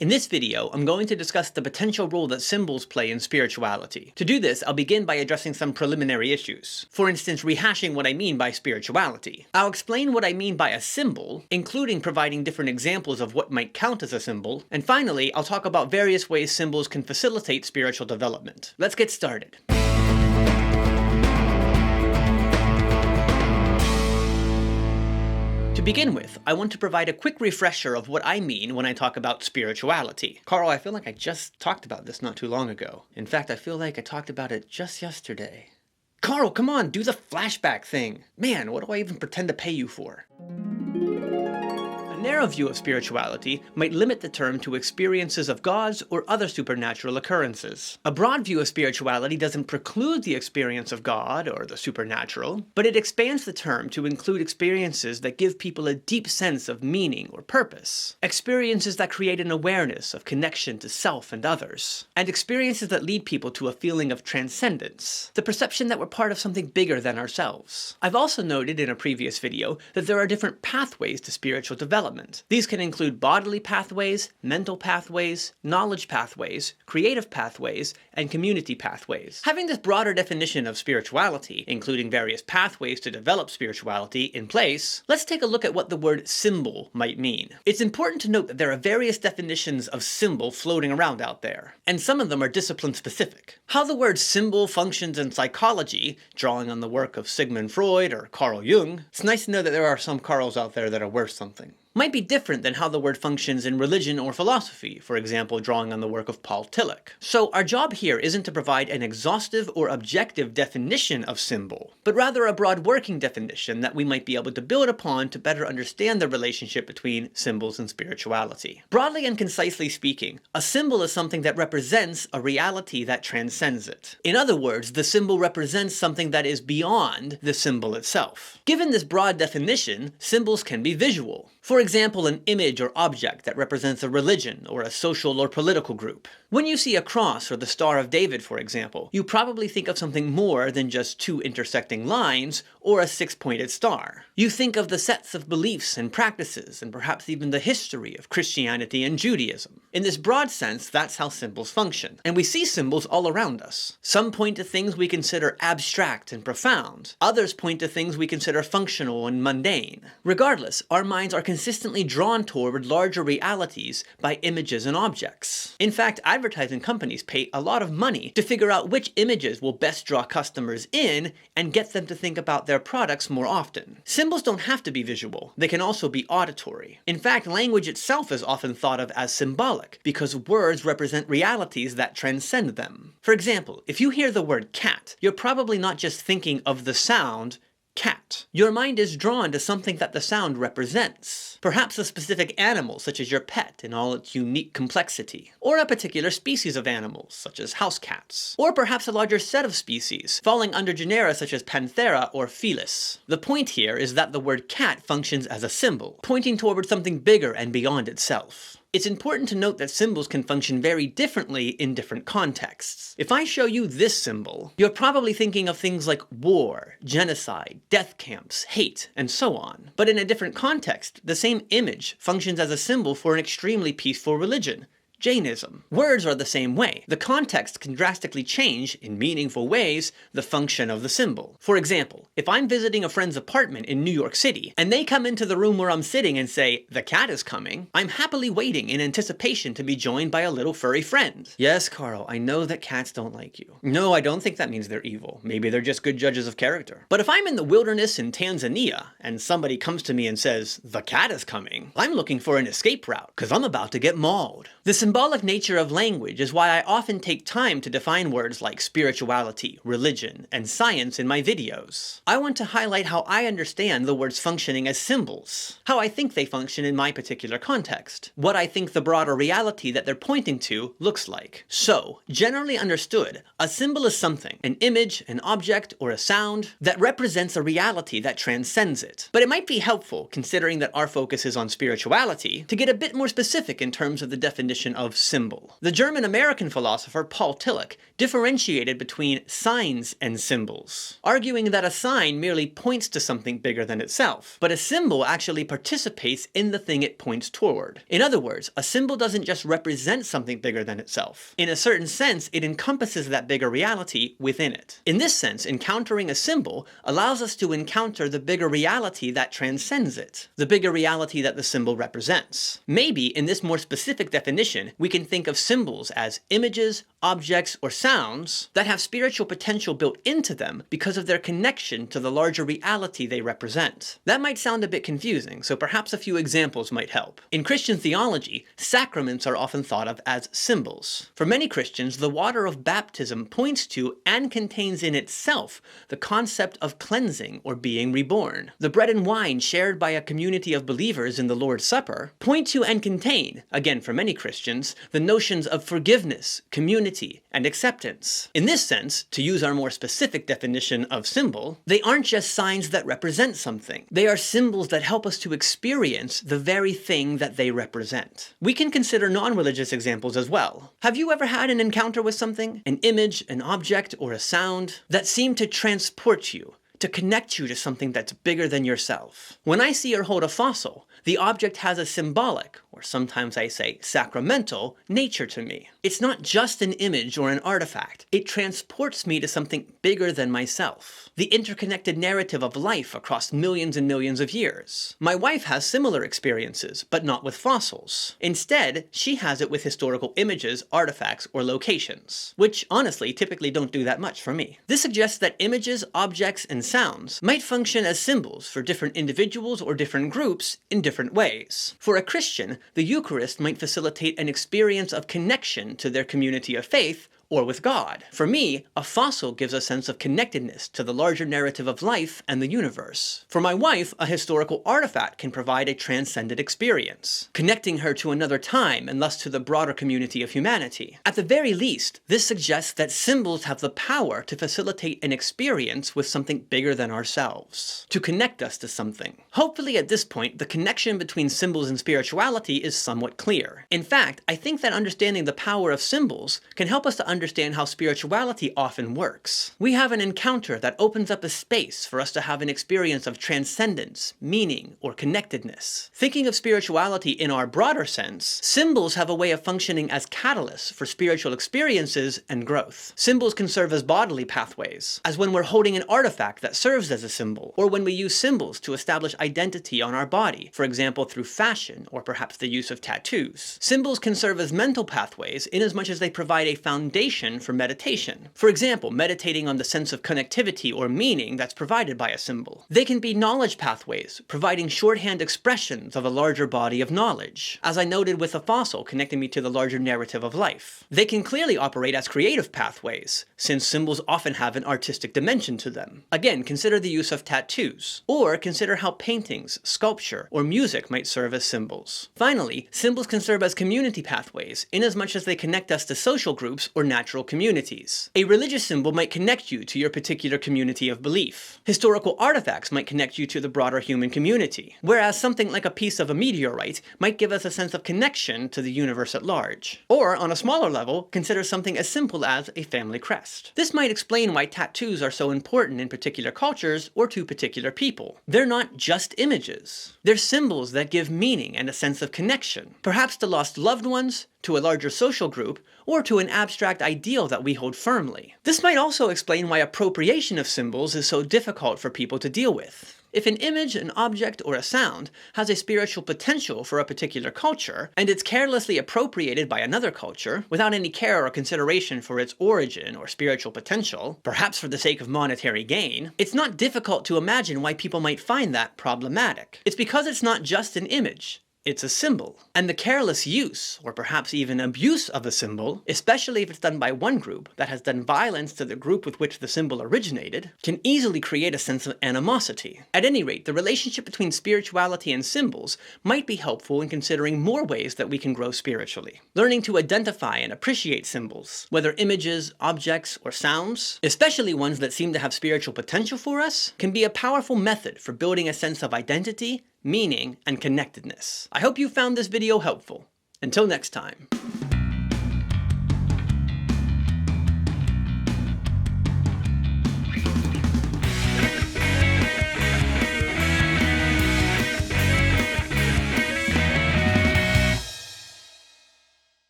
In this video, I'm going to discuss the potential role that symbols play in spirituality. To do this, I'll begin by addressing some preliminary issues. For instance, rehashing what I mean by spirituality. I'll explain what I mean by a symbol, including providing different examples of what might count as a symbol. And finally, I'll talk about various ways symbols can facilitate spiritual development. Let's get started. To begin with, I want to provide a quick refresher of what I mean when I talk about spirituality. Carl, I feel like I just talked about this not too long ago. In fact, I feel like I talked about it just yesterday. Carl, come on, do the flashback thing. Man, what do I even pretend to pay you for? A narrow view of spirituality might limit the term to experiences of gods or other supernatural occurrences. A broad view of spirituality doesn't preclude the experience of God or the supernatural, but it expands the term to include experiences that give people a deep sense of meaning or purpose, experiences that create an awareness of connection to self and others, and experiences that lead people to a feeling of transcendence, the perception that we're part of something bigger than ourselves. I've also noted in a previous video that there are different pathways to spiritual development. These can include bodily pathways, mental pathways, knowledge pathways, creative pathways, and community pathways. Having this broader definition of spirituality, including various pathways to develop spirituality, in place, let's take a look at what the word symbol might mean. It's important to note that there are various definitions of symbol floating around out there, and some of them are discipline-specific. How the word symbol functions in psychology, drawing on the work of Sigmund Freud or Carl Jung, it's nice to know that there are some Carls out there that are worth something, might be different than how the word functions in religion or philosophy, for example, drawing on the work of Paul Tillich. So our job here isn't to provide an exhaustive or objective definition of symbol, but rather a broad working definition that we might be able to build upon to better understand the relationship between symbols and spirituality. Broadly and concisely speaking, a symbol is something that represents a reality that transcends it. In other words, the symbol represents something that is beyond the symbol itself. Given this broad definition, symbols can be visual. For example, an image or object that represents a religion or a social or political group. When you see a cross or the Star of David, for example, you probably think of something more than just two intersecting lines or a six-pointed star. You think of the sets of beliefs and practices and perhaps even the history of Christianity and Judaism. In this broad sense, that's how symbols function. And we see symbols all around us. Some point to things we consider abstract and profound. Others point to things we consider functional and mundane. Regardless, our minds are consistently drawn toward larger realities by images and objects. In fact, advertising companies pay a lot of money to figure out which images will best draw customers in and get them to think about their products more often. Symbols don't have to be visual. They can also be auditory. In fact, language itself is often thought of as symbolic because words represent realities that transcend them. For example, if you hear the word cat, you're probably not just thinking of the sound cat. Your mind is drawn to something that the sound represents. Perhaps a specific animal, such as your pet in all its unique complexity. Or a particular species of animals, such as house cats. Or perhaps a larger set of species, falling under genera such as Panthera or Felis. The point here is that the word cat functions as a symbol, pointing toward something bigger and beyond itself. It's important to note that symbols can function very differently in different contexts. If I show you this symbol, you're probably thinking of things like war, genocide, death camps, hate, and so on. But in a different context, the same image functions as a symbol for an extremely peaceful religion, Jainism. Words are the same way. The context can drastically change, in meaningful ways, the function of the symbol. For example, if I'm visiting a friend's apartment in New York City, and they come into the room where I'm sitting and say, "The cat is coming," I'm happily waiting in anticipation to be joined by a little furry friend. Yes, Carl, I know that cats don't like you. No, I don't think that means they're evil. Maybe they're just good judges of character. But if I'm in the wilderness in Tanzania, and somebody comes to me and says, "The cat is coming," I'm looking for an escape route, because I'm about to get mauled. The symbolic nature of language is why I often take time to define words like spirituality, religion, and science in my videos. I want to highlight how I understand the words functioning as symbols, how I think they function in my particular context, what I think the broader reality that they're pointing to looks like. So, generally understood, a symbol is something, an image, an object, or a sound, that represents a reality that transcends it. But it might be helpful, considering that our focus is on spirituality, to get a bit more specific in terms of the definition of symbol. The German-American philosopher Paul Tillich differentiated between signs and symbols, arguing that a sign merely points to something bigger than itself, but a symbol actually participates in the thing it points toward. In other words, a symbol doesn't just represent something bigger than itself. In a certain sense, it encompasses that bigger reality within it. In this sense, encountering a symbol allows us to encounter the bigger reality that transcends it, the bigger reality that the symbol represents. Maybe, in this more specific definition, we can think of symbols as images, objects, or sounds that have spiritual potential built into them because of their connection to the larger reality they represent. That might sound a bit confusing, so perhaps a few examples might help. In Christian theology, sacraments are often thought of as symbols. For many Christians, the water of baptism points to and contains in itself the concept of cleansing or being reborn. The bread and wine shared by a community of believers in the Lord's Supper point to and contain, again for many Christians, the notions of forgiveness, community, and acceptance. In this sense, to use our more specific definition of symbol, they aren't just signs that represent something. They are symbols that help us to experience the very thing that they represent. We can consider non-religious examples as well. Have you ever had an encounter with something, an image, an object, or a sound that seemed to transport you, to connect you to something that's bigger than yourself? When I see or hold a fossil, the object has a symbolic, or sometimes I say sacramental, nature to me. It's not just an image or an artifact. It transports me to something bigger than myself. The interconnected narrative of life across millions and millions of years. My wife has similar experiences, but not with fossils. Instead, she has it with historical images, artifacts, or locations, which honestly typically don't do that much for me. This suggests that images, objects, and sounds might function as symbols for different individuals or different groups in different ways. For a Christian, the Eucharist might facilitate an experience of connection to their community of faith or with God. For me, a fossil gives a sense of connectedness to the larger narrative of life and the universe. For my wife, a historical artifact can provide a transcendent experience, connecting her to another time and thus to the broader community of humanity. At the very least, this suggests that symbols have the power to facilitate an experience with something bigger than ourselves, to connect us to something. Hopefully at this point, the connection between symbols and spirituality is somewhat clear. In fact, I think that understanding the power of symbols can help us to understand how spirituality often works. We have an encounter that opens up a space for us to have an experience of transcendence, meaning, or connectedness. Thinking of spirituality in our broader sense, symbols have a way of functioning as catalysts for spiritual experiences and growth. Symbols can serve as bodily pathways, as when we're holding an artifact that serves as a symbol, or when we use symbols to establish identity on our body, for example through fashion or perhaps the use of tattoos. Symbols can serve as mental pathways inasmuch as they provide a foundation for meditation. For example, meditating on the sense of connectivity or meaning that's provided by a symbol. They can be knowledge pathways, providing shorthand expressions of a larger body of knowledge, as I noted with a fossil connecting me to the larger narrative of life. They can clearly operate as creative pathways, since symbols often have an artistic dimension to them. Again, consider the use of tattoos, or consider how paintings, sculpture, or music might serve as symbols. Finally, symbols can serve as community pathways, inasmuch as they connect us to social groups or natural communities. A religious symbol might connect you to your particular community of belief. Historical artifacts might connect you to the broader human community, whereas something like a piece of a meteorite might give us a sense of connection to the universe at large. Or, on a smaller level, consider something as simple as a family crest. This might explain why tattoos are so important in particular cultures or to particular people. They're not just images. They're symbols that give meaning and a sense of connection, perhaps to lost loved ones, to a larger social group, or to an abstract ideal that we hold firmly. This might also explain why appropriation of symbols is so difficult for people to deal with. If an image, an object, or a sound has a spiritual potential for a particular culture, and it's carelessly appropriated by another culture, without any care or consideration for its origin or spiritual potential, perhaps for the sake of monetary gain, it's not difficult to imagine why people might find that problematic. It's because it's not just an image. It's a symbol. And the careless use, or perhaps even abuse of a symbol, especially if it's done by one group that has done violence to the group with which the symbol originated, can easily create a sense of animosity. At any rate, the relationship between spirituality and symbols might be helpful in considering more ways that we can grow spiritually. Learning to identify and appreciate symbols, whether images, objects, or sounds, especially ones that seem to have spiritual potential for us, can be a powerful method for building a sense of identity, meaning, and connectedness. I hope you found this video helpful. Until next time.